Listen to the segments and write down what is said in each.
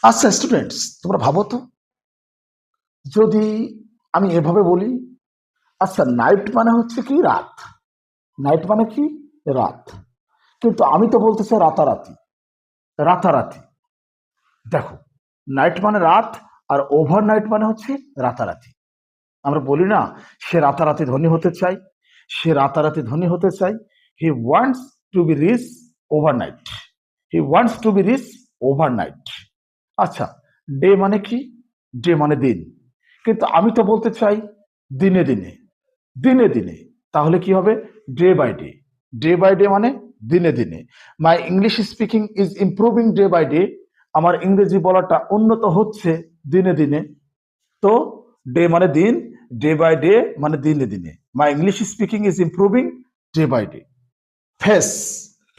আচ্ছা স্টুডেন্টস, তোমরা ভাবো তো, যদি আমি এভাবে বলি, আচ্ছা নাইট মানে হচ্ছে কি রাত, নাইট মানে কি রাত, কিন্তু আমি তো বলতে চাই রাতারাতি। রাতারাতি, দেখো, নাইট মানে রাত, আর ওভার নাইট মানে হচ্ছে রাতারাতি। আমরা বলি না, সে রাতারাতি ধনী হতে চাই, সে রাতারাতি ধনী হতে চাই। He wants to be rich overnight, he wants to be rich overnight. আচ্ছা, ডে মানে কি? ডে মানে দিন, কিন্তু আমি তো বলতে চাই দিনে দিনে, দিনে দিনে। তাহলে কি হবে? Day by day. Day by day মানে দিনে দিনে। My English speaking is improving day by day. আমার ইংরেজি বলাটা উন্নত হচ্ছে দিনে দিনে। তো ডে মানে দিন, ডে বাই ডে মানে দিনে দিনে। My English speaking is improving day by day. Face,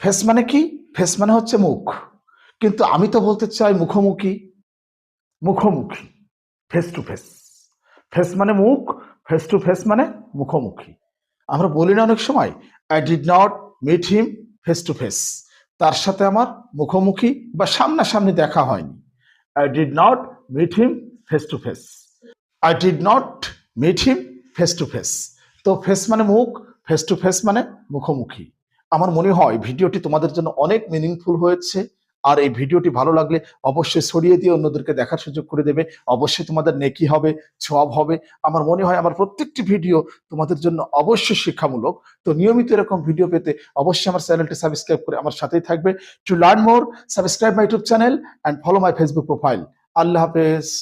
face মানে কি? ফেস মানে হচ্ছে মুখ, কিন্তু আমি তো বলতে চাই মুখোমুখি, মুখোমুখি, ফেস টু ফেস। ফেস মানে মুখ, ফেস টু ফেস মানে মুখোমুখি। আমরা বলি না অনেক সময়, I did not meet him face to face, তার সাথে আমার মুখোমুখি বা সামনাসামনি দেখা হয়নি। I did not meet him face to face, I did not meet him face to face. তো ফেস মানে মুখ, ফেস টু ফেস মানে মুখোমুখি। আমার মনে হয় ভিডিওটি তোমাদের জন্য অনেক মিনিংফুল হয়েছে। আর এই ভিডিওটি ভালো লাগলে অবশ্যই ছড়িয়ে দিয়ে অন্যদেরকে দেখার সুযোগ করে দেবে। অবশ্যই তোমাদের নেকি হবে, সওয়াব হবে। আমার মনে হয় আমার প্রত্যেকটি ভিডিও তোমাদের জন্য অবশ্যই শিক্ষামূলক। তো নিয়মিত এরকম ভিডিও পেতে অবশ্যই আমার চ্যানেলটি সাবস্ক্রাইব করে আমার সাথেই থাকবে। To learn more, subscribe my YouTube channel and follow my Facebook profile. আল্লাহ হাফেজ।